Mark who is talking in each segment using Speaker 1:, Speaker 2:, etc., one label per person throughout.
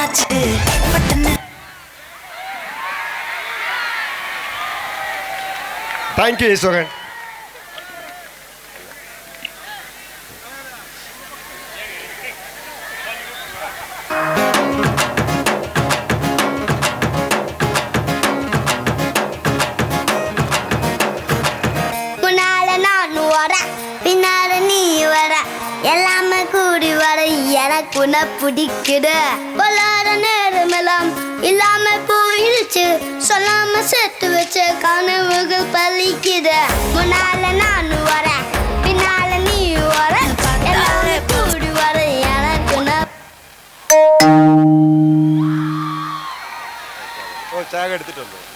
Speaker 1: என்னாச்சு பட்டன.
Speaker 2: தேங்க்யூ ஈஸ்வரன்.
Speaker 3: முன்னால நான் வர பின்னால நீ வர எல்லாமே கூடி வர எனக்கு உன்னை பிடிக்குது. பொல்லாத நேரமெல்லாம் இல்லாம போயிடுச்சு சொல்லாம சேர்த்து வச்ச கனவுகள் பலிக்குது. முன்னால நான் வர பின்னால நீ வர எல்லாமே கூடி வர எனக்கு உன்னை.
Speaker 2: சாக எடுத்துட்டு வந்தோம்.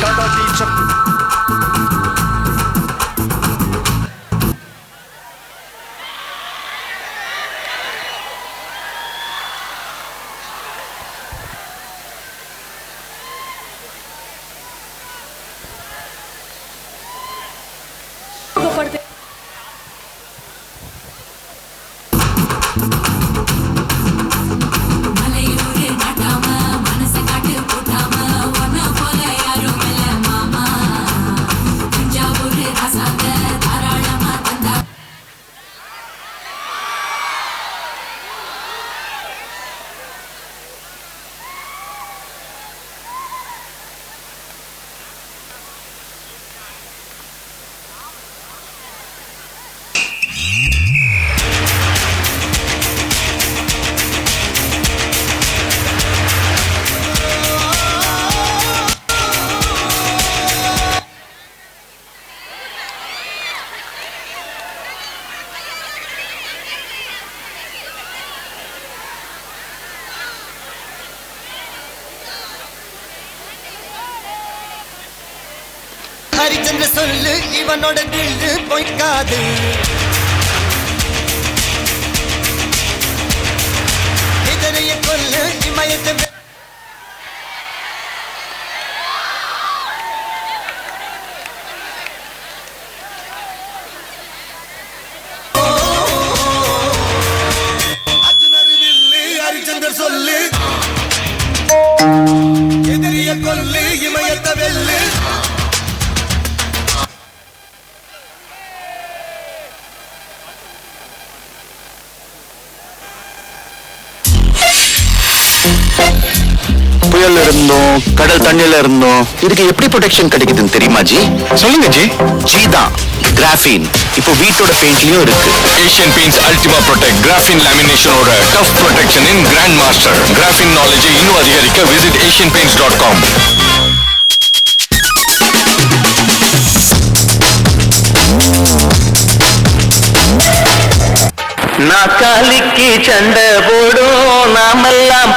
Speaker 2: டாடா டி சக்தி.
Speaker 4: ஹரிச்சந்திர சொல்லு இவனோட தில்லு பொய்க்காது. இதனைய கொல்லு இமயத்தை ஹரிச்சந்திர சொல்லு எதிரிய கொல்லு இமயத்தை வெல்லு.
Speaker 5: புயல் இருந்தோம், கடல் தண்ணியில இருந்தோம். இதுக்கு எப்படி ப்ரொடெக்ஷன் கிடைக்குதுன்னு தெரியுமா ஜி? சொல்லுங்க ஜி. ஜி தான் கிராஃபின். இப்போ வீட்டோட பெயிண்ட்லயும் இருக்கு.
Speaker 6: ஏஷியன் பெயிண்ட்ஸ் அல்டிமா ப்ரொடெக்ட் கிராஃபின் லேமினேஷனோட டஃப் ப்ரொடெக்ஷன் இன் கிராண்ட் மாஸ்டர். கிராஃபின் நாலேஜை இன்னும் அதிகரிக்க விசிட் asianpaints.com.
Speaker 5: நாக்காலிக்கு சண்டை போடும் நாமெல்லாம்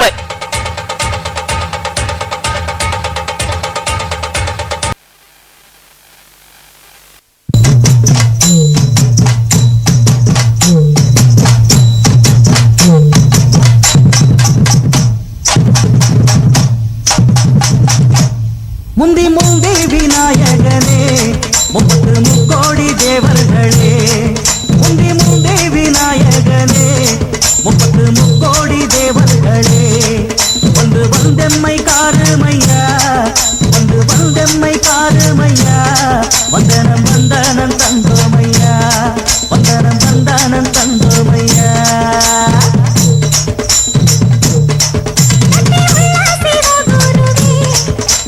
Speaker 7: முந்தி முந்தி விநாயகனே முப்பத்து முக்கோடி தேவர்களே. முந்தி முந்தி விநாயகனே முப்பத்து முக்கோடி தேவர்களே. வந்து வந்தெம்மை காருமையா வந்து வந்தெம்மை காருமையா. வந்தனம் வந்தனம் தந்தோமையா வந்தனம் வந்தனம் தந்தோமையா.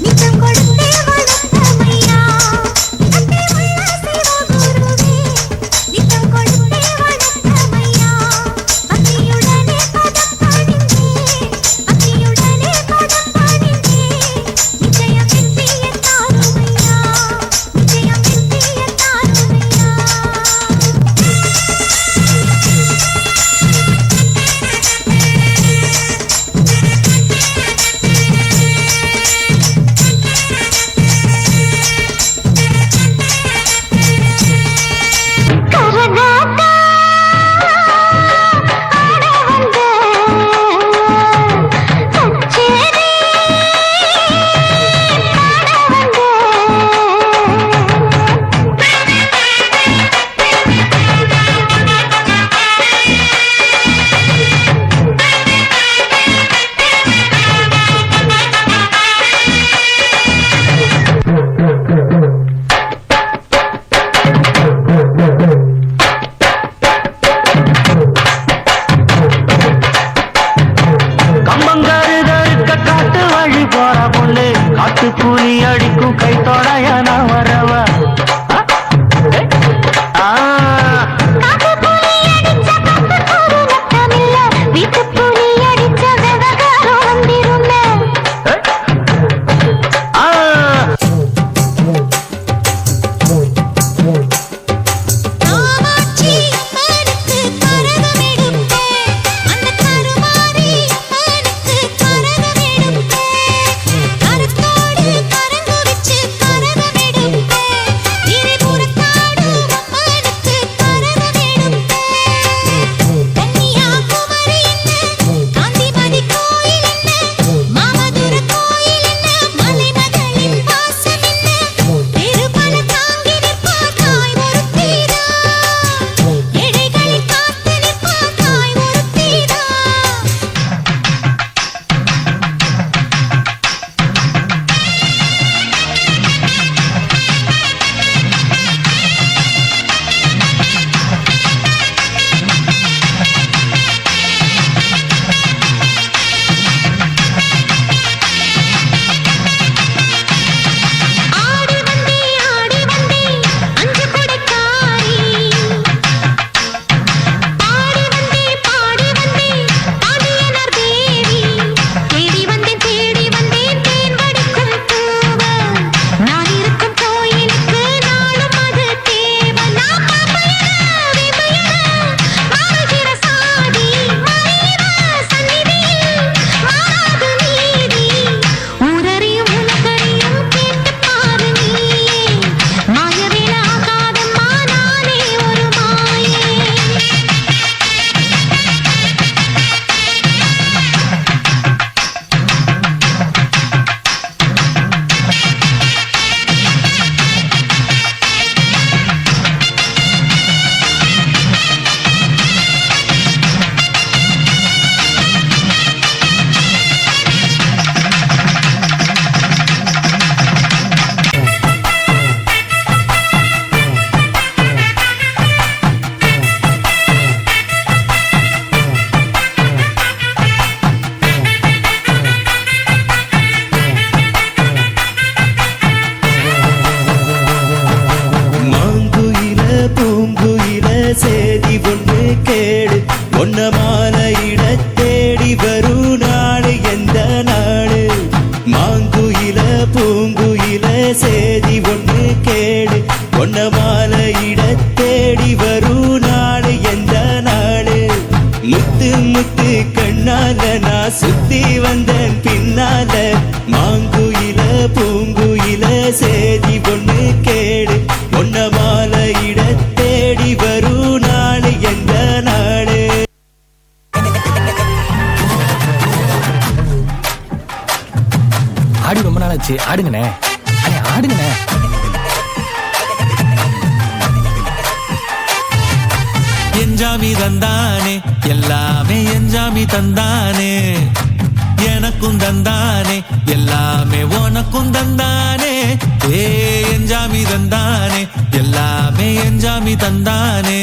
Speaker 3: நித்தம்
Speaker 1: தந்தானே எல்லாமே என்ஜாமி தந்தானே எனக்கும் தந்தானே எல்லாமே உனக்கும் தந்தானே ஏ என்ஜாமி தந்தானே எல்லாமே என்ஜாமி தந்தானே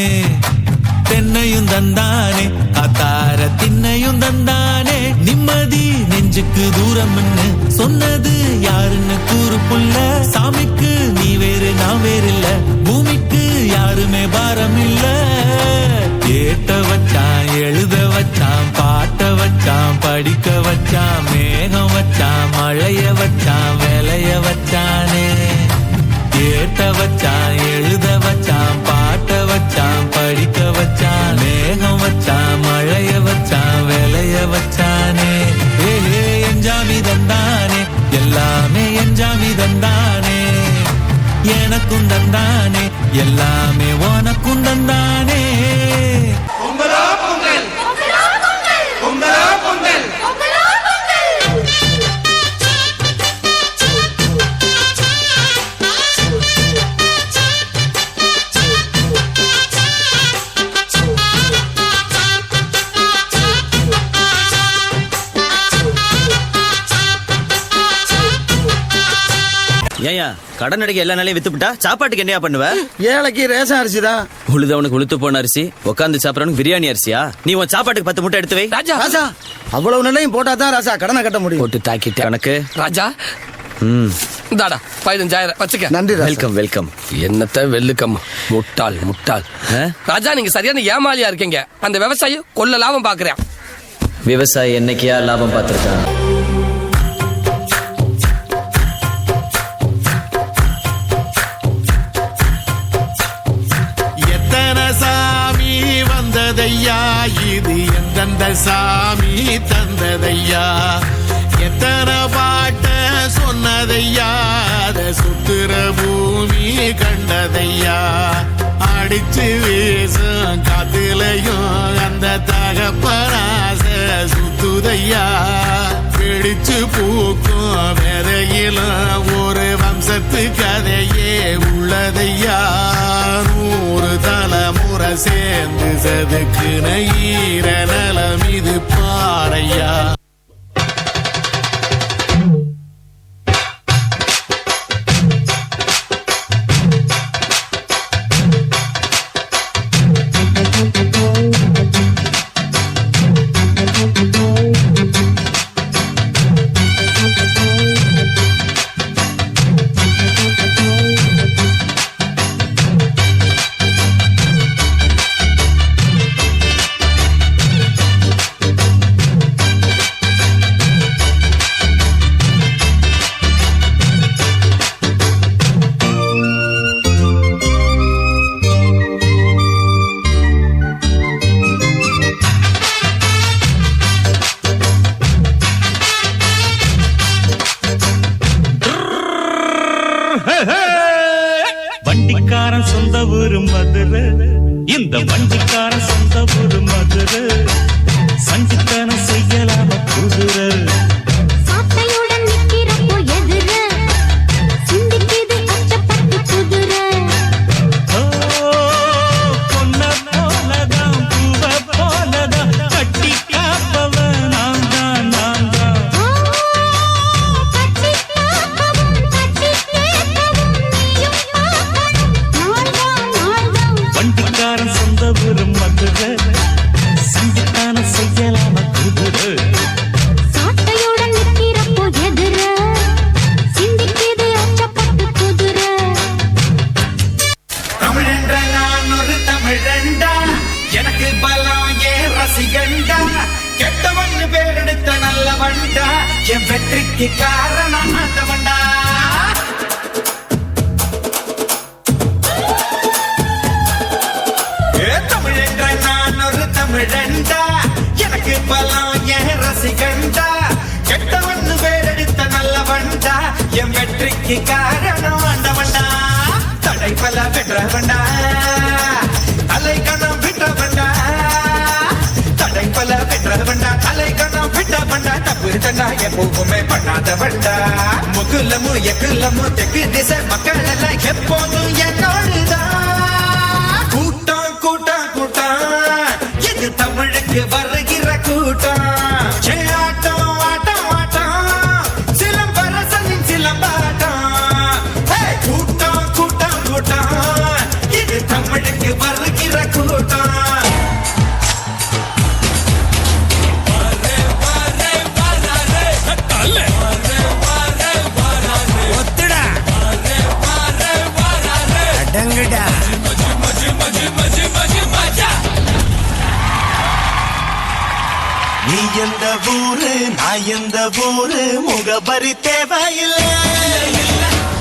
Speaker 1: தென்னையும் தந்தானே காத்தார திண்ணையும் தந்தானே நிம்மதி நெஞ்சுக்கு தூரம்னு சொன்னது யாருன்னு கூறு புள்ள சாமிக்கு நீ வேறு நான் வேறு இல்ல பூமிக்கு யாருமே பாரம் இல்ல கேட்ட வச்சான் எழுத வச்சான் பாட்ட வச்சான் படிக்க வச்சான் மேகம் வச்சான் மழைய வச்சான் வேலைய வச்சானே கேட்ட வச்சான் எழுத வச்சான் பாட்ட வச்சான் படிக்க வச்சான் மேகம் வச்சான் மழைய வச்சான் வேலைய வச்சானே ஏ என்ஜாமி தந்தானே எல்லாமே என்ஜாமி தந்தானே எனக்கும் தந்தானே எல்லாமே உனக்கும் தந்தானே
Speaker 8: ஏயா கடன் அடைக்க எல்லா நாளையும் வித்துப்பிட்டா சாப்பாட்டுக்கு என்னையா பண்ணுவ?
Speaker 9: ஏழைக்கு ரேஷன் அரிசி தான்.
Speaker 8: உழுதவனுக்கு உளுத்து போன அரிசி, உட்காந்து சாப்பிடறவனுக்கு பிரியாணி அரிசியா? நீ உன் சாப்பாட்டுக்கு 10 முட்டை எடுத்து வை.
Speaker 9: ராஜா அவ்வளவு நிலையும் போட்டா தான் ராஜா கடனை கட்ட முடியும்.
Speaker 8: போட்டு தாக்கிட்டு கணக்கு
Speaker 10: ராஜா. இந்தாடா 15,000 வச்சுக்க.
Speaker 9: நன்றி.
Speaker 8: Welcome welcome.
Speaker 10: என்னத்த வெல்லுக்கம் முட்டாள் முட்டாள். ராஜா நீங்க சரியான ஏமாலியா இருக்கீங்க. அந்த விவசாயி கொள்ள லாபம் பாக்குறேன்.
Speaker 8: விவசாயி என்னைக்கியா லாபம் பார்த்திருக்கான்?
Speaker 11: தந்ததையா இது எந்தெந்த சாமி தந்ததையா எத்தனை பாட்ட சொன்னதையா அத சுத்துற பூமி கண்டதையா அடிச்சு வீசும் காத்துலையும் அந்த தகப்பனாச சுத்துதையா பிடிச்சு பூக்கும் விதையிலும் ஒரு வம்சத்து கதையே உள்ளதையா 100 தலைமுறை சேர்ந்து சதுக்கு ஈர நலம் இது பாறையா.
Speaker 1: வண்டிக்காரன் சொந்த ஊரு மதுரை, இந்த வண்டிக்காரன் சொந்த ஊரு மதுரை, சஞ்சித்தனம் செய்யலாம குதிரை.
Speaker 3: சாட்டையுடன் நிக்கிறப்போ எதிர சிந்திக்குது அச்சப்பட்டு குதிரை.
Speaker 1: பொன்ன போலதான் பூவ போலதான் கட்டி காப்பவன் நான் தான் நான் தான்.
Speaker 3: கட்டி காப்பவும் கட்டி கேட்கவும் நீயும் பார்க்கணும் நாள்தான்.
Speaker 1: வண்டிக்காரன் சொந்த ஊரு மதுரை, சஞ்சித்தனம் செய்யலாம குதிரை.
Speaker 3: சாட்டையுடன் நிக்கிறப்போ எதிர சிந்திக்குது அச்சப்பட்டு குதிரை.
Speaker 4: தமிழென்ற நான் ஒரு தமிழண்டா, எனக்கு பலம் ஏன் ரசிகண்டா, கெட்டவன் பேரெடுத்த நல்லவண்டா, என் வெற்றிக்கு காரணம் ஆண்டவண்டா. தமிழென்ற நான் ஒரு தமிழண்டா, எனக்கு பலம் ஏன் ரசிகண்டா, கெட்டவன் பேரெடுத்த நல்லவண்டா, என் வெற்றிக்கு காரணம் ஆண்டவண்டா. தடை பல வென்றவண்டா, தலை கணம் விட்டவண்டா, தடை பல வென்றவண்டா, தலை கணம் விட்டவண்டா, தப்பு தண்டா எப்பவுமே பண்ணாதவண்டா. முகுலமு எகுலமு தெற்கு திசை மக்கள் எல்லாம் எப்போதும் என்னோடுதான். கூட்டம் கூட்டம் கூட்டம் வாங்கடா. நீ எந்த ஊரு நான் எந்த ஊரு முகபரி தேவையில்லை.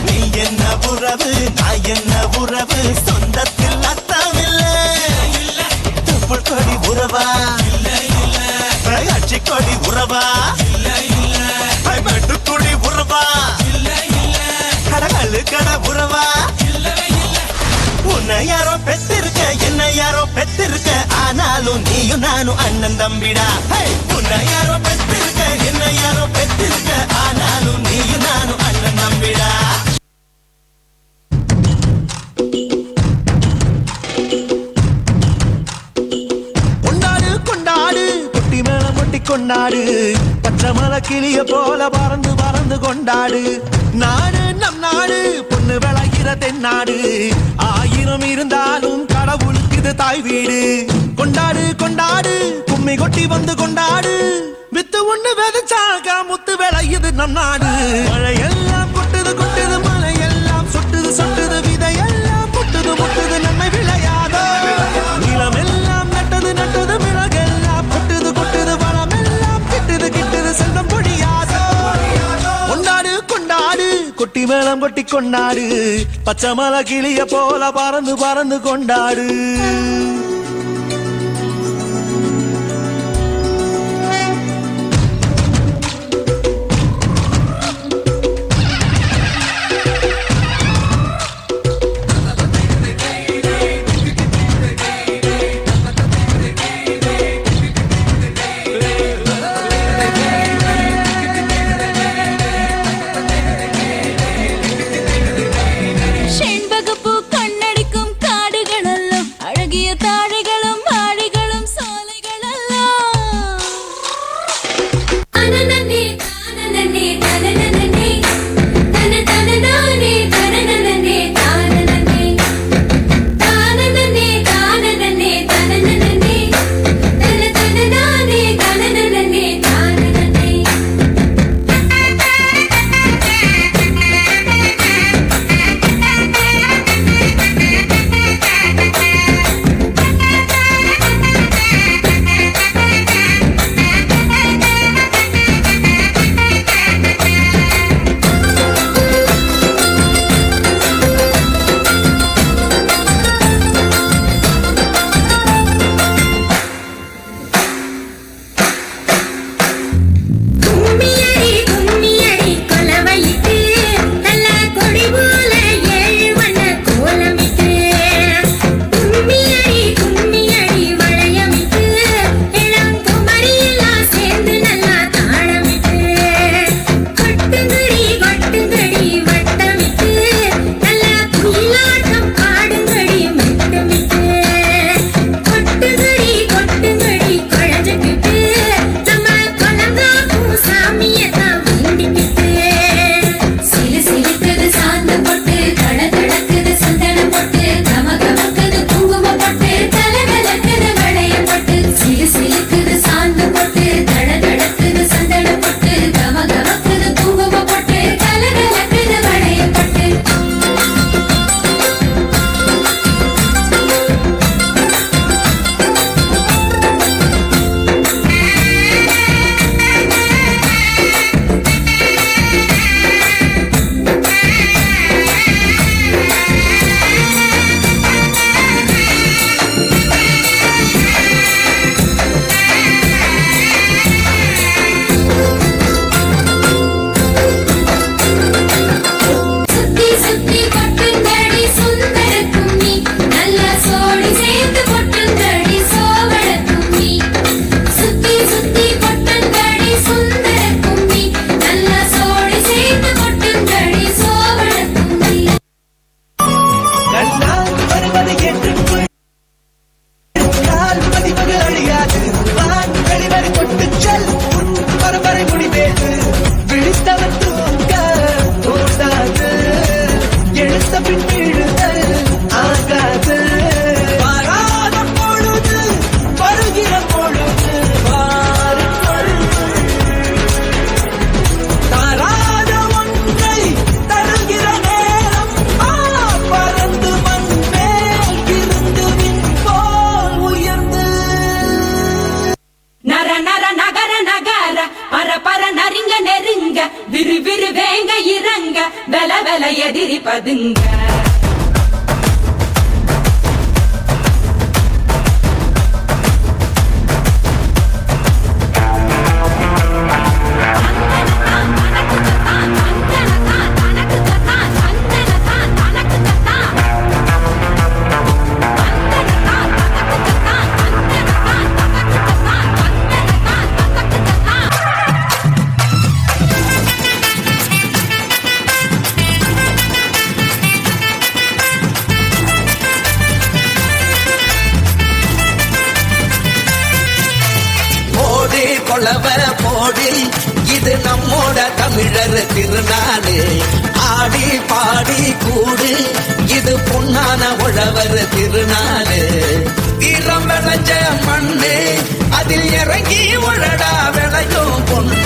Speaker 4: நீ என்ன உறவு நான் என்ன உறவு சொந்தத்தில் அர்த்தமில்லை. துப்புள் கொடி உறவா அச்சி கொடி உறவா மெட்டுக்குடி உறவா கடகல்லு கட உறவா. உன்னை யாரோ பெத்திருக்க என்ன யாரோ பெத்திருக்க ஆனாலும் நீயும் நானும் அண்ணன் தம்பிடா. உன்னை யாரோ பெத்திருக்க என்ன யாரோ பெத்திருக்க ஆனாலும் நீயும் நானும் அண்ணன் தம்பிடா.
Speaker 1: கொண்டாடு கொண்டாடு குட்டி மேல கொட்டி கொண்டாடு பச்சை மலை கிளிய போல பறந்து பறந்து கொண்டாடு. நாடு நம் நாடு பொண்ணு விளைகிற தென்னாடு. ஆயிரம் இருந்தாலும் கடவுளுக்கு இது தாய் வீடு. கொண்டாடு கொண்டாடு கும்மி கொட்டி வந்து கொண்டாடு. வித்து ஒண்ணு விதைச்சாக முத்து விளையுது நம் நாடு. மழையெல்லாம் கொட்டுது கொட்டுது மழையெல்லாம் சொட்டுது சொட்டுது விதையெல்லாம் முட்டுது முட்டுது நன்மை விளையாதோ. நிலமெல்லாம் நட்டது நட்டது விறகெல்லாம் கொட்டுது கொட்டுது வளமெல்லாம் கிட்டுது கிட்டுது செல்வம் பொழியாதோ. கொண்டாடு கொண்டாடு கொட்டி மேளம் கொட்டி கொண்டாடு பச்சை மலை கிளிய போல பறந்து பறந்து கொண்டாடு.
Speaker 12: பதுங்க
Speaker 4: கொளவ போடு இது நம்மோட தமிழர் திருநாடு ஆடி பாடி கூடு இது பொன்னான உழவர் திருநாடு ஈரம் விளைஞ்ச மண்ணு அதில் இறங்கி உழடா விளையும் பொண்ணு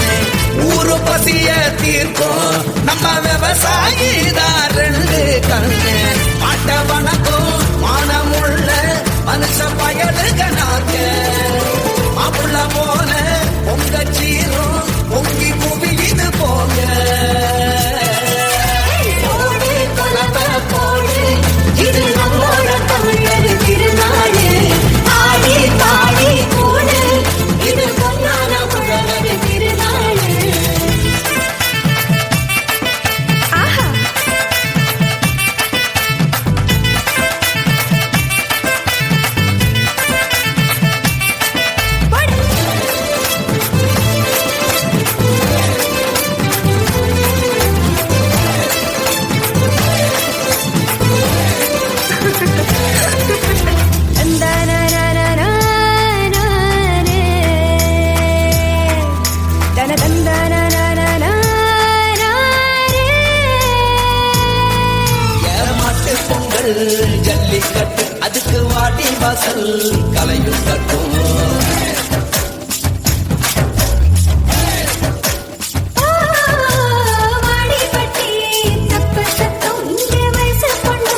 Speaker 4: ஊரு பசிய தீர்க்கும் நம்ம விவசாயி தான் ரெண்டு கண்ணு மாட்ட வணக்கம் மானமுள்ள மனுஷ பயலுக நாக்க மாப்புள்ள போல பொங்க சீரும் பொங்கி குவியுது போங்க
Speaker 3: போடு கொலவ போடு இது நம்மோட தமிழர் திருநாடு ஆடி பாடி கூடு இது பொன்னான உழவர் திருநாடு ஆஹா
Speaker 4: ஜல்லிக்கட்டு அதுக்கு வாடி வாசல் கலையும் கட்டும்
Speaker 3: வாடிப்பட்டி தப்பு சத்தம் இங்கே வயசு பொண்ணு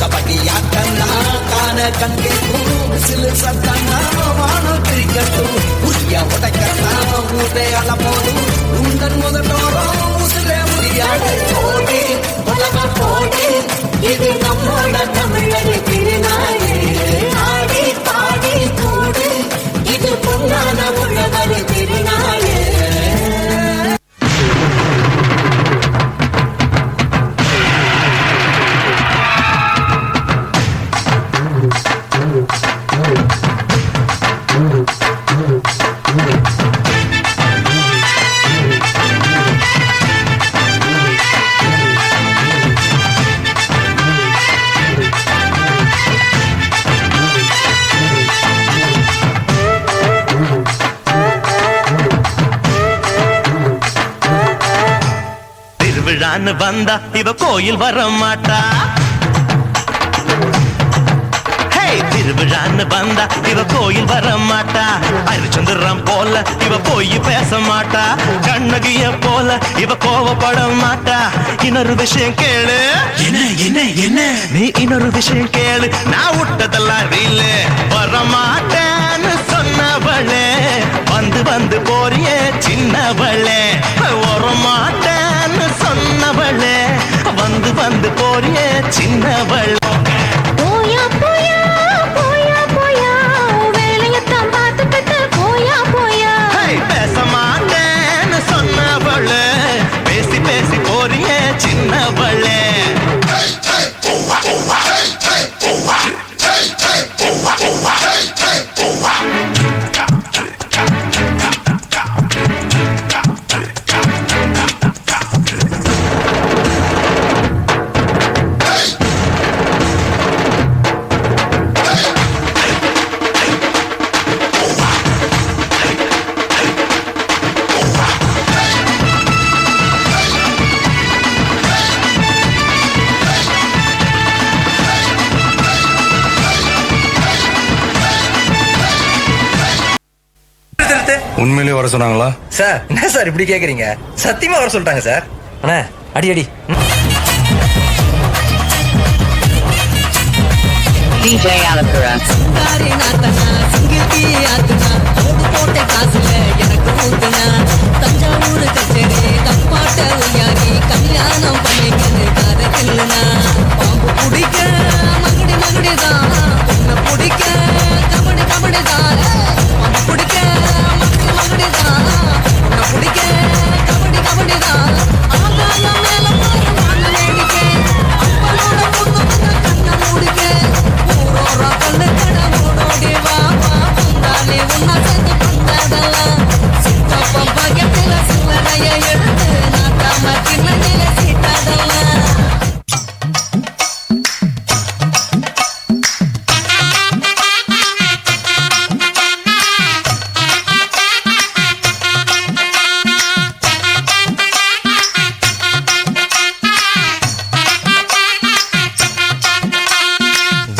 Speaker 4: கபடி ஆட்டம்னா காண கண்கேக்கும் சிலு சத்தம்னா வானம் பிரிக்கட்டும் புரிய உடைக்கட்டா ஊரே அளப்போதும் உங்கள் முதலோரம் உசுரே முடியாது போடு உலக போடு இது நம்மோட தமிழர் திருநாடு ஆடி பாடி கூடு இது பொன்னான உழவர் திருநாடு
Speaker 1: திருவிழான்னு வந்தா இவ கோயில் வர மாட்டா திருவிழான்னு வந்தா இவ கோயில் வர மாட்டா அரிச்சந்திரம் போல இவ போய் பேச மாட்டா கண்ணகிய போல இவ கோவப்பட மாட்டா இன்னொரு விஷயம் கேளு என்ன என்ன என்ன நீ இன்னொரு விஷயம் கேளு நான் விட்டதெல்லாம் ரீல் வர மாட்டேன்னு சொன்னவளே வந்து வந்து போறியே சின்னவளே வர மாட்டேன்னு சொன்னவளே வந்து வந்து போறியே சின்னவளே
Speaker 3: போயா போயா போயா போயா வேலையத்தான் பார்த்துக்கிட்டு போயா போயா
Speaker 1: பேச மாட்டேன்னு சொன்னவளே பேசி பேசி போறியே சின்னவளே
Speaker 6: உண்மையிலேயே வர சொன்னாங்களா?
Speaker 9: சார் என்ன சார் இப்படி கேக்குறீங்க? சத்தியமா வர சொல்லிட்டாங்க சார். அண்ணா அடி அடி.
Speaker 12: DJ Alapura.
Speaker 7: சிங்காரி நாத்தனா சிங்கிட்டி ஆத்துனா ஓடு போட்ட காசுல எனக்கு ஊத்துனா தஞ்சாவூர் கச்சேரி தப்பாட்ட ஒய்யாரி கல்யாணம் பண்ணிக்கிது காத கில்லுனா பாம்பு பிடிக்க மகுடி மகுடிதான் உன்னை பிடிக்க கபடி கபடிதான் பாம்பு பிடிக்க மகுடி மகுடிதான் உன்னை பிடிக்க கபடி கபடிதான் ஆகாயம் மேல பாரு வான வேடிக்கை அப்பனோட பொண்ணு கண்ண மூடிக்க ஊரோரா கண்ணு கட ஓடோடி வா வா வந்தாலே உன்னை சேர்ந்து பண்ணதெல்லாம் சித்தப்பம் பக்கத்துல சில்லறைய எடுத்து நாட்டாம கிண்ணனில சீட்டாதெல்லாம்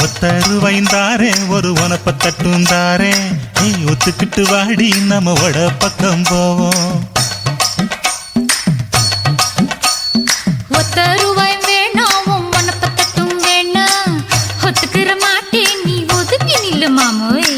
Speaker 11: ஒத்தருவைந்தாரே ஒரு உனப்ப தட்டுந்தாரே நீ ஒத்துக்கிட்டு வாடி நம்ம வட பக்கம் போவோம்.
Speaker 3: ஒத்த ரூபாய் வேணாம் மனப்பத்தட்டும் வேணாம் ஒத்துக்கிற மாட்டேன் நீ ஒதுக்கி நில்லு மாமோய்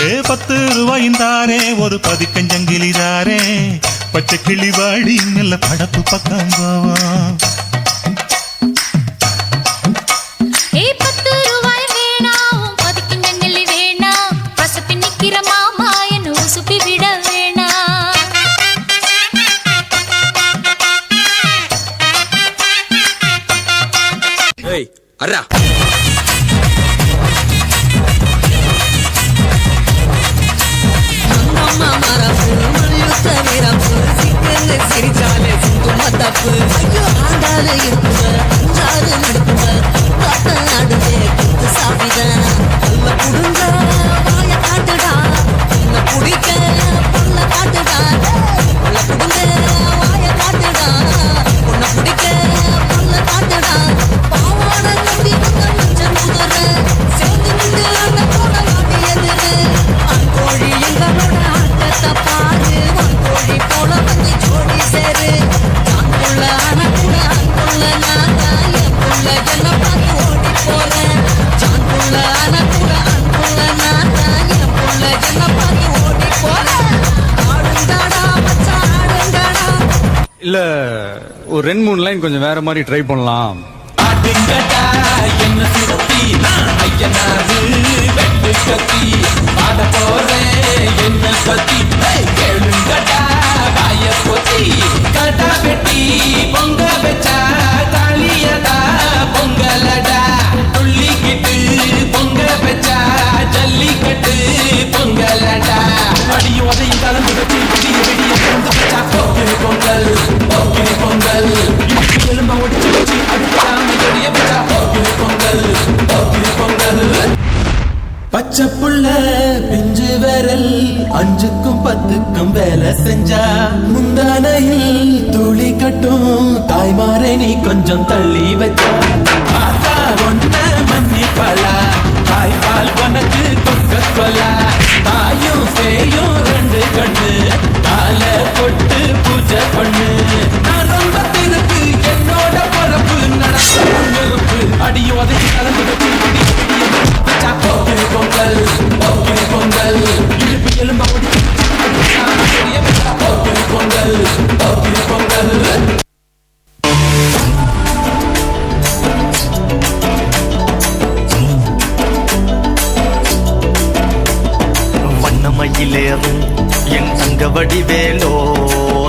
Speaker 11: ஏ 10 ரூபாய்ந்தாரே ஒரு பதிக்கஞ்சங்கிலிதாரே பச்சை கிளி வாடி நல்ல படப்பு பக்கம் போவோம்.
Speaker 3: ஏ 10 ரூபாய் வேணாம் ஒதுக்கிங்க நில்லு வேணாம் பசப்பி நிக்கிற மாமா என்ன உசுப்பி விட வேணாம்
Speaker 10: ஏய் அர்ரா
Speaker 7: அம்மா மரப்பு மல்யுத்த வீரப்பு சிக்கன்னு சிரிச்சாலே சும்மா தப்பு ஐயோ ஆண்டாது இருக்குவ அஞ்சாது நடுக்குவ காத்த நாடுவே குத்து சாப்பிட நல்ல புடுங்க வாய காட்டுடா உன்னை பிடிக்க பல்ல காட்டுடா நல்ல புடுங்க வாய காட்டுடா உன்னை பிடிக்க பல்ல காட்டுடா பாவாட நம்பி வந்த நெஞ்சம் குதிர சேர்ந்து நின்று அந்த போன வாடி எதிரு அங்கோழி எங்களோட ஆட்டத்தை பாரு வாங்கோழி போல வந்து ஜோடி சேரு தாங்குள்ள அனக்குள்ள அங்குள்ள நாதா என் புள்ள என்ன பார்த்து ஓடி போறேன் தாங்குள்ள அனக்குள்ள அங்குள்ள நாதா என் புள்ள என்ன பார்த்து ஓடி போறேன் ஆடுங்கடா மச்சான் ஆடுங்கடா
Speaker 13: இல்ல ஒரு 2-3 லைன் கொஞ்சம் வேற மாதிரி ட்ரை பண்ணலாம்.
Speaker 4: ஆடுங்கடா என்ன சுத்தி நான் ஐயனாரு வெட்டு கத்தி பாட போறேன் என்ன பத்தி கேளுங்கடா வாய பொத்தி கடா வெட்டி பொங்க வச்சா தாலியடா பொங்கலடா துள்ளிக்கிட்டு பொங்க வச்சா ஜல்லிக்கட்டு பொங்கலடா அடியும் அதையும் கலந்து வச்சு விடிய விடிய பொங்க வச்சா போக்கிரி பொங்கல் போக்கிரி பொங்கல் எலும்ப ஒடிச்சு வச்சு அடுத்தாம எடிய வச்சா போக்கிரி பொங்கல் போக்கிரி பொங்கல் பச்சை புள்ள பிஞ்சு விரல் 5க்கும் 10க்கும் வேலை செஞ்சா முந்தானையில் துளி கட்டும் தாய்மாரை நீ கொஞ்சம் தள்ளி வச்சா ஆத்தா ஒன்ன மன்னிப்பலா தாய்பால் உனக்கு கொக்க கொலா தாயும் சேயும் 2 கண்ணு கால கொட்டு பூஜை பண்ணு நான் ரொம்ப திருக்கு என்னோட பொறப்பு நடப்பு அடியும் அதுக்கு கலந்து வச்சு விடிய விடிய போக்கிரி பொங்கல் போக்கிரி பொங்கல் இழுப்பு எலும்ப ஒடிச்சு போக்கிரி பொங்கல் போக்கிரி பொங்கல்
Speaker 1: வண்ணமயிலேறும் என் தங்க வடிவேலோ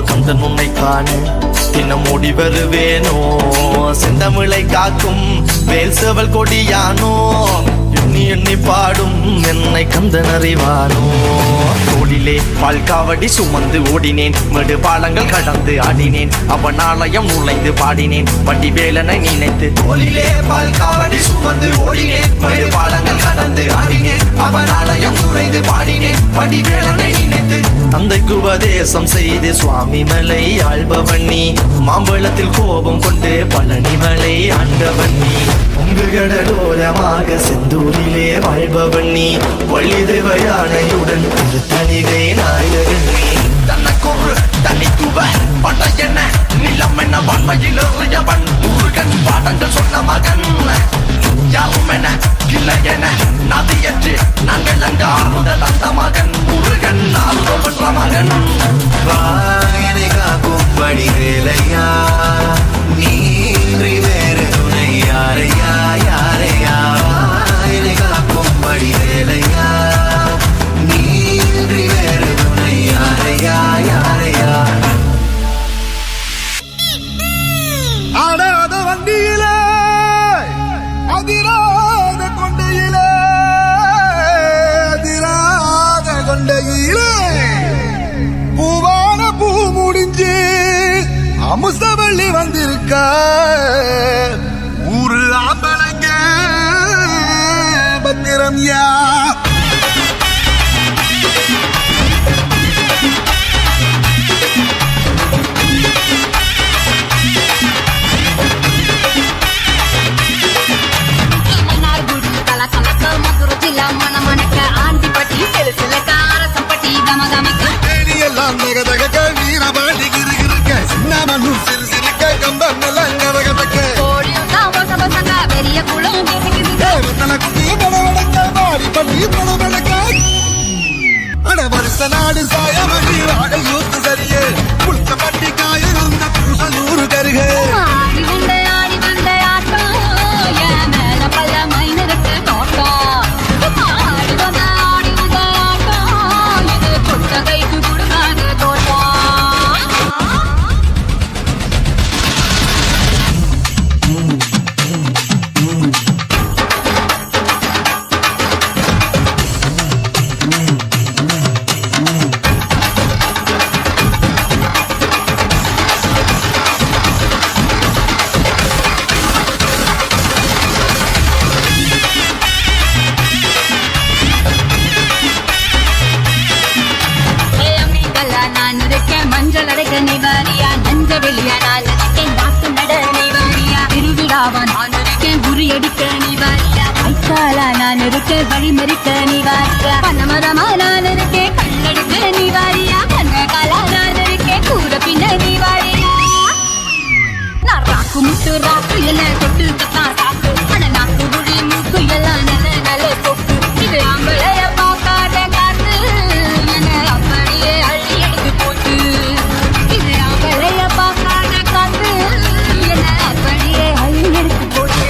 Speaker 1: கந்தன் உன்னை காண தினம் ஓடி வருவேனோ செந்தமிழை காக்கும் வேல் செவல் கொடியானோ எண்ணி எண்ணி பாடும் என்னை கந்தன் அறிவானோ தோழி
Speaker 4: செந்தூரிலே பால்காவடி சுமந்து ஓடினேன் மேடு பாலங்கள் கடந்து ஆடினேன் அவன் ஆலயம் நுழைந்து பாடினேன் வண்டி வேலனை நினைத்து தோளிலே பால்காவடி சுமந்து ஓடினேன் மேடு பாலங்கள் கடந்து ஆடினேன் அவன் ஆலயம் நுழைந்து பாடினேன் வண்டி வேலனை நினைத்து தந்தைக்கு உபதேசம் செய்து சுவாமி மலை ஆள்பவன் நீ மாம்பழத்தில் கோபம் கொண்டு பழனி மலை ஆண்டவன் நீ உங்கு கடலோரமாக செந்தூரிலே வாழ்பவன் நீ வள்ளி தேவயானையுடன் திருத்தணிகை நாயகன் நீ தனக்கொரு தனித்துவ பட்ட என்ன நிலம் என்ன வன்மையில் எறியவன் முருகன் பாடங்கள் சொன்ன மகன் யாரும் என இல்லை என நதியற்று நாங்கள் அங்கு ஆறுதல் அந்த மகன் முருகன் ஆறுதல் என்ற மகன் வாயினை காக்கும்படி வேலையா நீன்றி வேறு துணை யாரையா யாரையா வாயினை காக்கும்படி வேலையா நீன்றி வேறு துணை யாரையா யாரையா
Speaker 1: ஆடாத வண்டியிலே அதிராத கொண்டையிலே அதிராத கொண்டையிலே பூவான பூ முடிஞ்சு அமுசவள்ளி வந்திருக்க ஊரு ஆம்பளைங்க பத்திரம் யா எல்லாம் தகதக வீரபாண்டி கிருகிருக்க சின்னமனு சிறு சிறுக்க கம்பம் எல்லாம் கதகதக்க
Speaker 3: பெரிய குளம்
Speaker 1: குட்டி படவடங்க மாறி பண்ணி படவடங்க அட வருஷ நாடு சாயமணி வாழை யூத்து சரியே புளிச்ச பட்டி காயிருந்த புருஷனூறு கருகே
Speaker 3: ஆடி வந்த ஆட்டம் என் மேல பல்ல மைனருக்கு தோட்டம் ஆடி வந்த ஆட்டம் இது புட்ட கைக்கு கொடுக்காத தோட்டம் மஞ்சள் அடைக்க நிவாரியா நஞ்ச வெளியா நான் இருக்கேன் நாட்டு நட நிவாரியா திருவிழாவா நான் இருக்கேன் குறி அடிக்க நிவாரியா கைக்காலா நான் இருக்கேன் வழிமறிக்க நிவாரியா பனமரமா நான் இருக்கேன் கண்ணெடுக்க நிவாரியா கண்ணகாலா நான் இருக்கேன் கூட பின்ன நிவாரியா நான் ராக்கு முட்டு ராக்கு எல்லாம் தொட்டு தான் சாக்கு ஆனா நாக்கு குழி மூக்கு எல்லாம் நல்ல நல்ல சொக்கு இது ஆம்பளைய பார்க்காத காத்து என்ன அப்படியே அள்ளி எடுத்து போட்டு இது ஆம்பளைய பார்க்காத காத்து என்ன அப்படியே அள்ளி எடுத்து போட்டு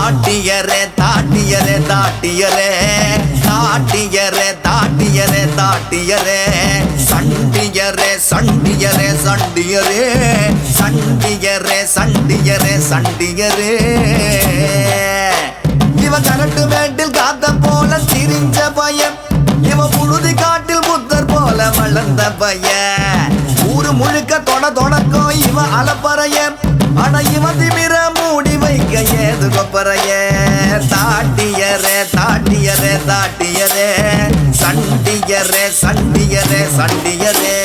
Speaker 4: தாட்டியரே தாட்டியரே தாட்டியரே தாட்டியரே தாட்டியரே தாட்டியரே சண்டியரே சண்டியரே சண்டியரே சண்டியரே சண்டியரே சண்டியரே இவ கரட்டு மேட்டில் காத்த போல திரிஞ்ச பையன் இவ புழுதி காட்டில் புத்தர் போல வளர்ந்த பையன் ஊரு முழுக்க தொடக்கும் இவ அலப்பறைய ஆனா இவ திமிர மூடி வைக்க ஏது கொப்பறைய தாட்டியரே தாட்டியரே தாட்டியரே சண்டியரே சண்டியரே சண்டியரே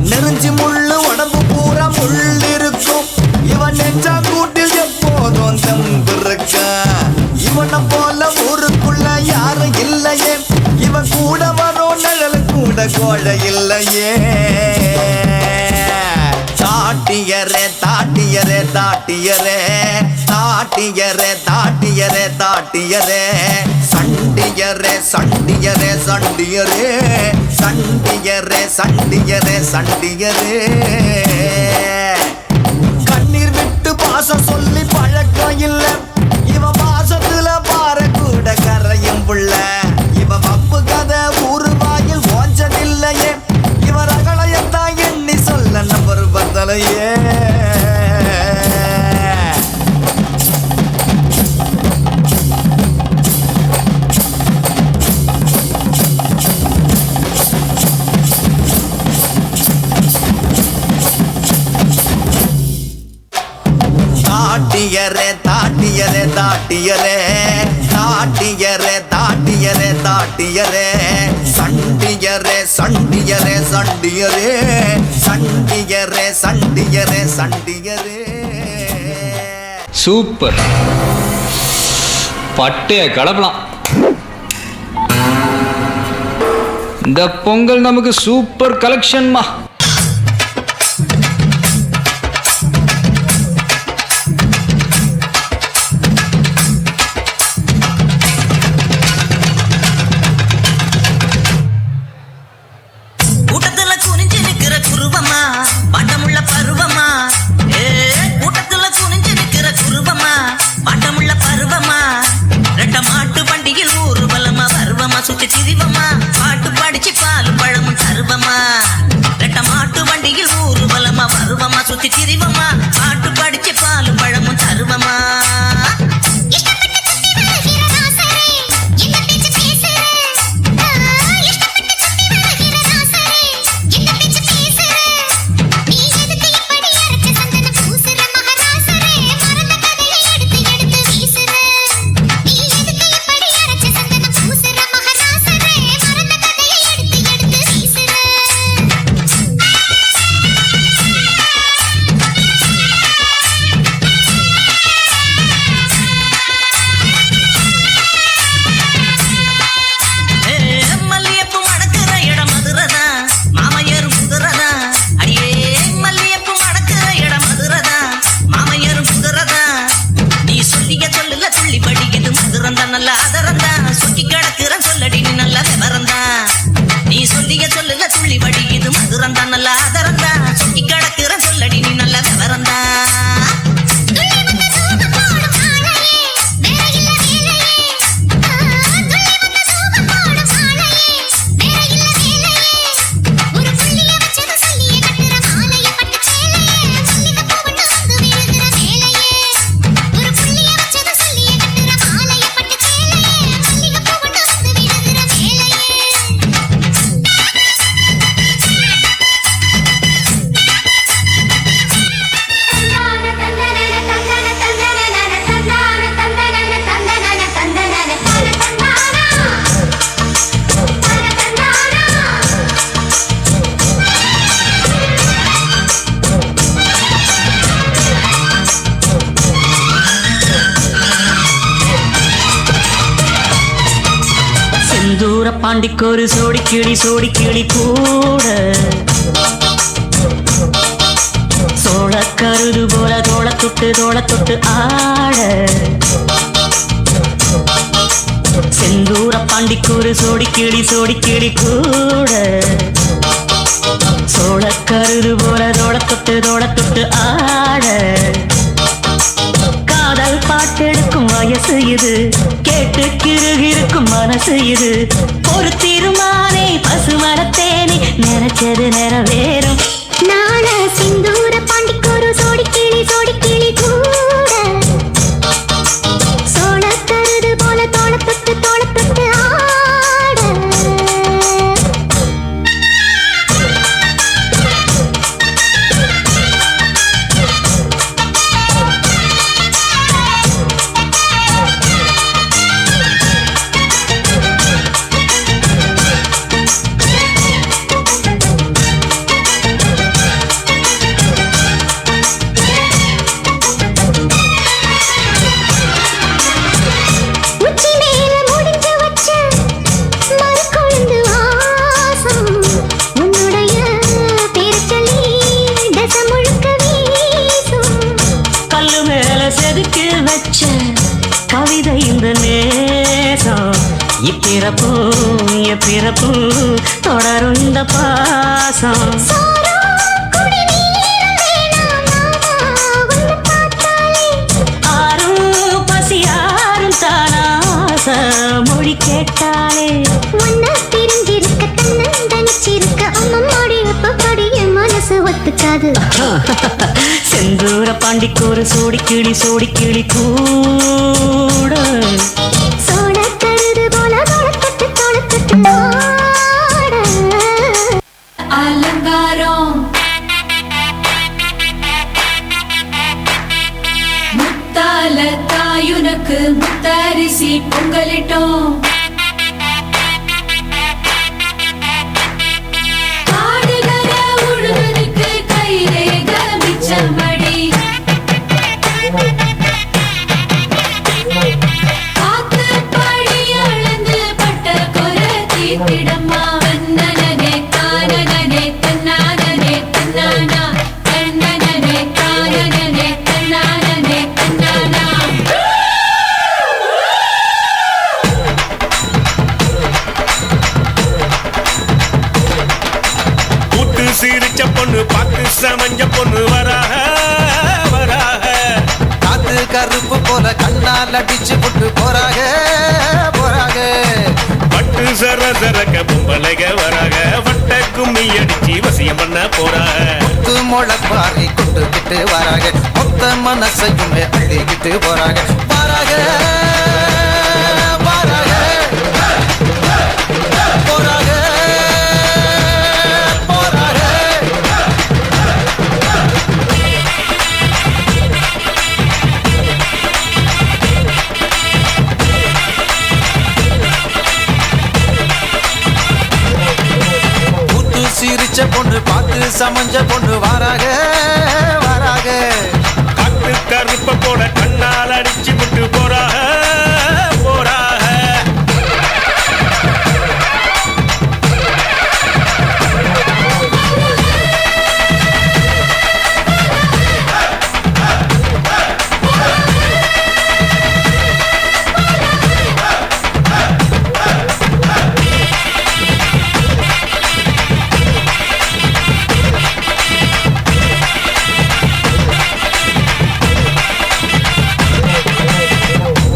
Speaker 4: நெருஞ்சி முள்ளு உடம்பு பூரா முள் இருக்கும் இவன் நெஞ்சா கூட்டில் எப்போதும் தம்பு இருக்கா இவனை போல ஊருக்குள்ள யாரும் இல்லையே இவன் கூட வரும் நிழல் கூட கோழை இல்லையே தாட்டியரே தாட்டியரே தாட்டியரே தாட்டியரே தாட்டியரே தாட்டியரே சண்டியரே சண்டியரே சண்டியரே சண்டியரே சண்டியரே சண்டியரே கண்ணீர் விட்டு பாசம் சொல்லி பழக்கம் இல்ல இவ பாசத்துல பாறை கூட கரையும் புள்ள இவ பப்பு கதை ஊரு வாயில் ஓஞ்சதில்லையே இவ ரகளையத்தான் எண்ணி சொல்ல நம்பர் பத்தலையே தாட்டியரே தாட்டியரே தாட்டியரே தாட்டியரே தாட்டியரே தாட்டியரே சண்டியரே சண்டியரே சண்டியரே சண்டியரே சண்டியரே சண்டியரே
Speaker 13: சூப்பர் பட்டைய கலப்பலாம். இந்த பொங்கல் நமக்கு சூப்பர் கலெக்ஷன்மா.
Speaker 7: பாண்டிக்கொரு சோடி கிளி கூட சோழக்கருது போல தோள தொட்டு ஆட செந்தூர பாண்டிக்கொரு சோடி கிளி கூட சோழக்கருது போல தோள தொட்டு ஆட வயசு இது, கேட்டு கிருகிருக்கும் மனசு இது. ஒரு தீர்மானே பசுமரத்தேனே, நினைச்சது நிறைவேறும்.
Speaker 3: நாள சிந்தூர பாண்டிக்கொரு சோடி கிளி கூட சோழ தருது போல தோள தொட்டு ஆட. கவிதை இந்த நேசம், இப்பிறப்பு தொடரும் இந்த பாசம். ஆறும் பசியாரும் தானாச மொழி கேட்டாலே ஒன்ன பிரிஞ்சிருக்க தன்னந்தனிச்சிருக்க அம்மம்மாடி அப்பப்படிய மனசு ஒத்துக்காது.
Speaker 7: செந்தூர பாண்டிக்கொரு சோடி கிளி கூட
Speaker 3: சோழ தருது போல தோளத்தட்டு ஆட. அலங்காரம் முத்தால தாயுனக்கு முத்தரிசி பொங்கலிட்டோம். ஆடுகிற உழுவனுக்கு கைரேக மிச்சமடி. காத்து படி அளந்து பட்ட கொர தீட்டிடம்மா. தன்னனே தானனே தன்னானே தன்னானா, தன்னனே தானனே தன்னானே தன்னானா.
Speaker 1: கூத்து சிரிச்ச பொண்ணு பார்த்து சமஞ்ச பொண்ணு வராக
Speaker 4: காத்து கருப்பு போல கண்ணால் அடிச்சு புட்டு போறாக.
Speaker 1: பட்டு சரசரக்க பொம்பளைக வராக, வட்ட கும்மி அடிச்சு வசியம் பண்ண போறாக.
Speaker 4: முத்து முளைப்பாரி கொண்டுகிட்டு வராக, மொத்த மனசையுமே அள்ளிக்கிட்டு போறாக. சிரிச்ச பொண்ணு பார்த்து சமஞ்ச பொண்ணு வராக.
Speaker 1: காத்து கருப்ப போல கண்ணால் அடிச்சு விட்டு போறாக.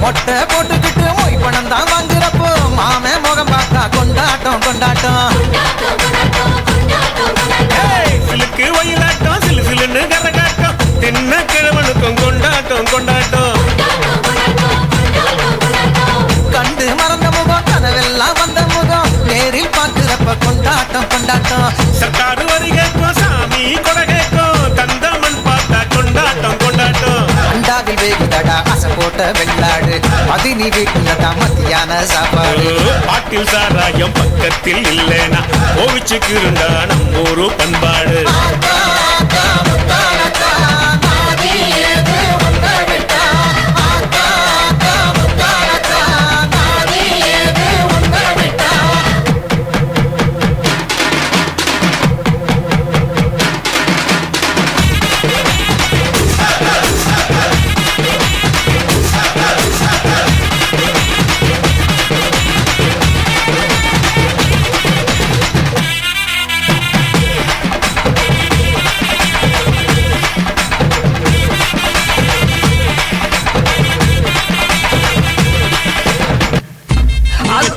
Speaker 4: மொட்டை போட்டுக்கிட்டு மொய் பணம் தான் வாங்குறப்போ மாமே முகம் பார்த்தா கொண்டாட்டம்.
Speaker 1: சிலுக்கு வயலாட்டம் சிலுன்னு கரகாட்டம், தென்ன கிழவனுக்கும் கொண்டாட்டம்.
Speaker 4: கண்டு மறந்த முகம் கனவெல்லாம் வந்த முகம் நேரில் பார்க்கிறப்ப கொண்டாட்டம்.
Speaker 1: சர்க்காரு வரி கேட்கும், சாமி கொடை கேட்கும், தந்தமன் பார்த்தா கொண்டாட்டம்.
Speaker 4: அண்டாவில் வேகுதடா அசை போட்ட வெள்ளாடு, அது நீ வீட்டுலதான் மத்தியான சாப்பாடு.
Speaker 1: பாட்டில் சாராயம் பக்கத்தில் இல்லைனா ஓவிச்சுக்கு இருந்தா நம்ம ஒரு பண்பாடு.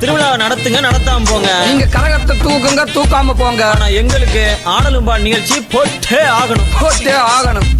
Speaker 8: திருவிழாவை நடத்துங்க, நடத்தாம போங்க.
Speaker 10: நீங்க கரகத்தை தூக்குங்க, தூக்காம போங்க.
Speaker 8: ஆனா எங்களுக்கு ஆடலும்பா நிகழ்ச்சி போட்டே ஆகணும்,
Speaker 10: போட்டே ஆகணும்.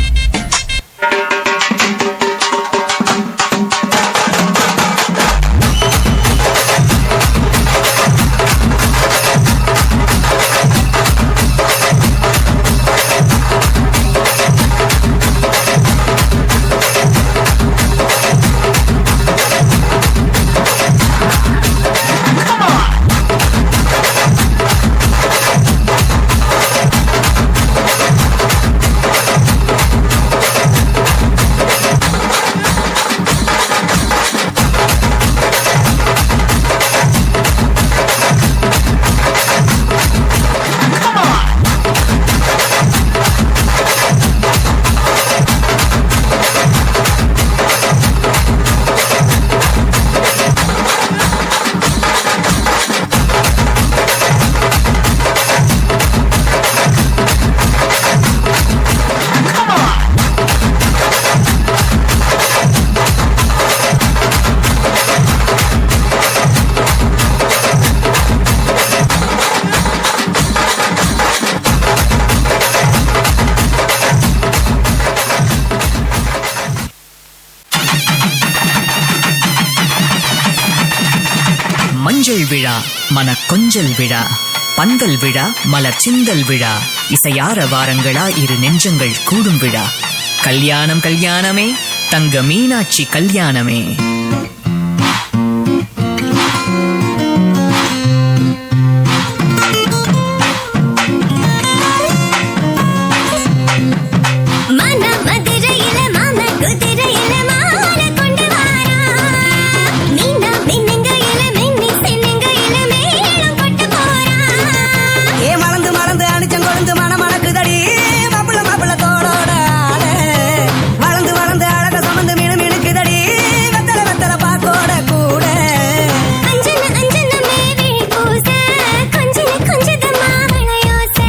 Speaker 12: மஞ்சள் விழா, மன கொஞ்சல் விழா, பந்தல் விழா, மலர் சிந்தல் விழா, இசையார வாரங்களா இரு நெஞ்சங்கள் கூடும் விழா. கல்யாணம் கல்யாணமே, தங்க மீனாட்சி கல்யாணமே.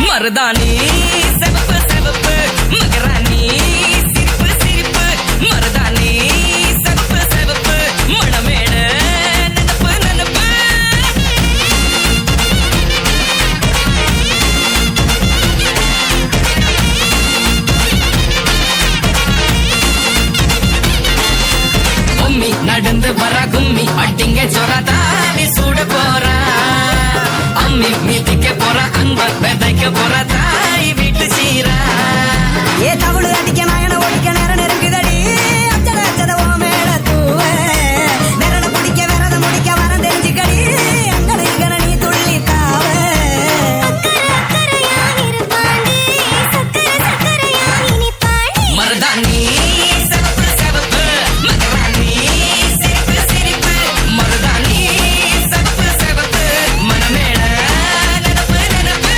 Speaker 7: மருதாணி செவப்பு செவப்பு மகராணி சிரிப்பு சிரிப்பு மருதாணி செவப்பு செவப்பு மணமேட நினப்பு நினப்பு. கும்மி நடந்து வர கும்மி அட்டிங்க சொரதானி சூட போறா. அம்மி மீதிக்க போற அன்ப விதைக்க போற தாய் வீட்டு சீரா. ஏ தமிழ் அடிக்க நாயன ஒடிக்க நேரம் நெருங்குதடி. அச்சத அச்சத ஓ மேல தூவ விரட பிடிக்க விரத முடிக்க வரம் தெரிஞ்சுக்கடி. அங்கன இங்கன நீ துள்ளி தாவ. மருதாணி செவப்பு செவப்பு மகராணி சிரிப்பு சிரிப்பு மருதாணி செவப்பு செவப்பு மணமேட நினப்பு நினப்பு.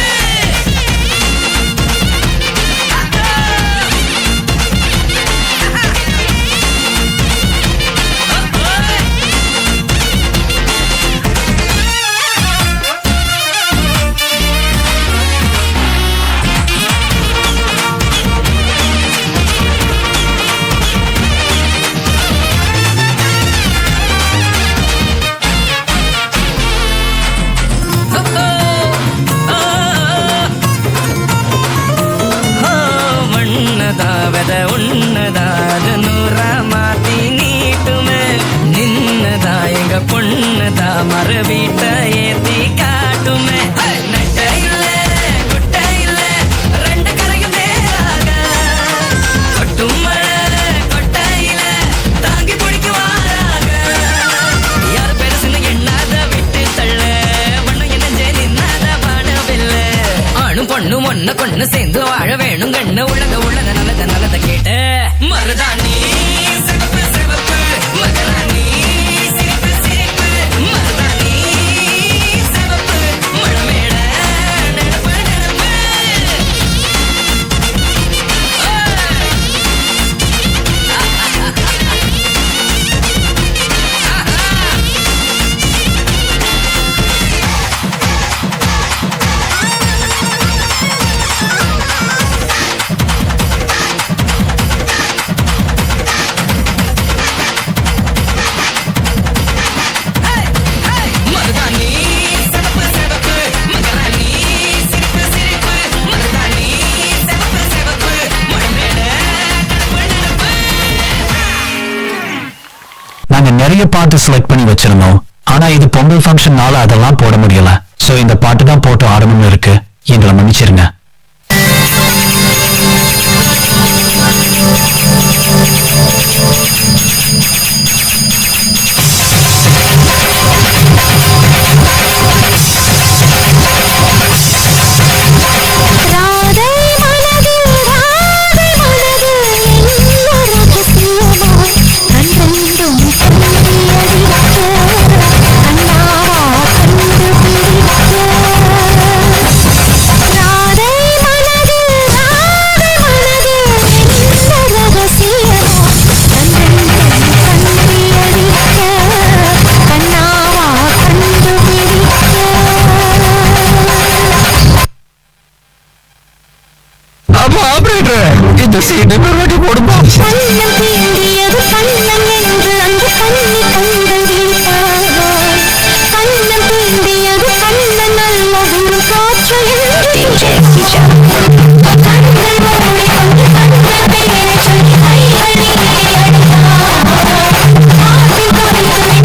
Speaker 7: ಮಣ್ಣದಾವದ ಉಣ್ಣದಾದ ನೂರ ಮಾತಿ ನೀಟುಮೆ ನಿನ್ನದಾಯಗ ಪೊಣ್ಣದ ಮರ வீட்ட ஏத்தி காட்டுமே. நட்ட இல்ல குட்ட இல்ல ரெண்டு கரையும் நேராக கொட்டும் மழை கொட்டையில தாங்கி பிடிக்குவாராக. யார் பெருசுன்னு எண்ணாத விட்டு தள்ள மண்ணு என்ன நின்னாத பாடவில்ல. ஆணும் பொண்ணும் ஒண்ணு கொண்டு சேர்ந்து வாழ வேணும் கண்ணு உள்ளத உள்ளத நல்லத நல்லத கேட்ட. மருதாணி செவப்பு செவப்பு மகராணி சிரிப்பு சிரிப்பு மருதாணி
Speaker 14: நாங்க நிறைய பாட்டு செலக்ட் பண்ணி வச்சிருந்தோம். ஆனா இது பொங்கல் ஃபங்க்ஷன்னால அதெல்லாம் போட முடியல. சோ இந்த பாட்டு தான் போட்டு ஆரம்பம்னு இருக்கு. எங்களை மன்னிச்சிருங்க. இந்த சீனை மறுபடி போடுமா?
Speaker 3: கண்ணம் தீண்டியது கண்ணம் என்று அந்த கண்ணி கண்கள் விழித்தார்கள். கண்ணம் தீண்டியது கண்ணன் நல்லதும் காற்று கண்கள் மூடி கொண்டு கண்ணன் பெயரை சொல்லி கைகளிலே அடித்தார். ஆற்றில் கவிழ்த்து வைத்த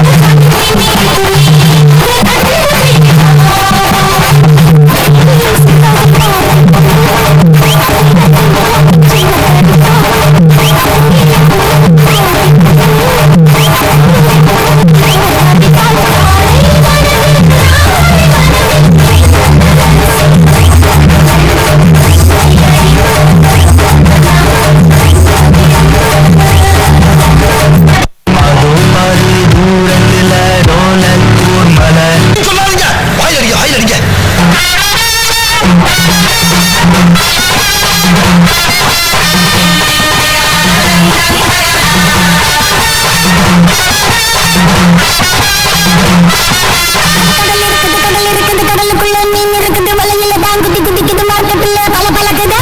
Speaker 3: கண்ணி கடலுக்குள்ள மீன் இருக்குது, வலையில தான் குட்டி குட்டிக்குது, மார்க்கெட்டுல பல பழக்குது.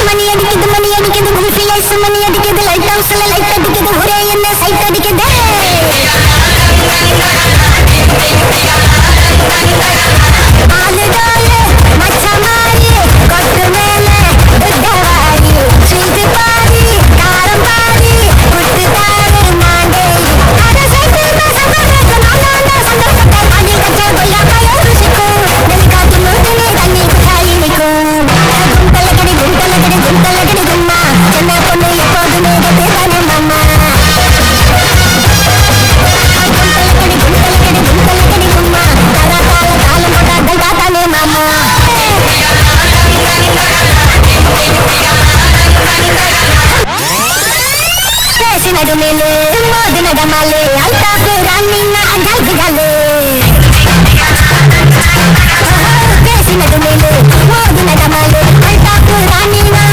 Speaker 3: மணி அடிக்குது குல்ஃபிலேஸ் மணி அடிக்குது, லைட் ஹவுஸ்ல லைட் அடிக்குது, ஒரே என்ன சைட் அடிக்குது. ஆளுடாலே மச்சமாரி கொட்டு மேலே உத்தவாரி ஸ்வீட் பாரி காரம் பாரி குட்டு தாரு மாண்டேரி அட சைக்கிள் சந்தோஷத்தை நானான சந்தோஷத்தை பாடி கட்ட கொய்யாக்காய ருசிக்கும் நெல்லிக்காத்து நூத்தினி தண்ணி குட்டாயி நிற்கும். குண்டலகடி குண்டலகடி குண்டலகடி கும்மா சென்னை பொண்ணு எப்போதுமே கட்டுதானே மாமா. குண்டலகடி குண்டலகடி குண்டலகடி கும்மா தாளம் போட்டா தானே மாமா. பேசி நடுமேலே மோதி நடமாலே அல்தாப்பு ராணினா அகல் கலே. பேசி நடுமேலே மோதி நடமாலே அல்தாப்பு ராணினா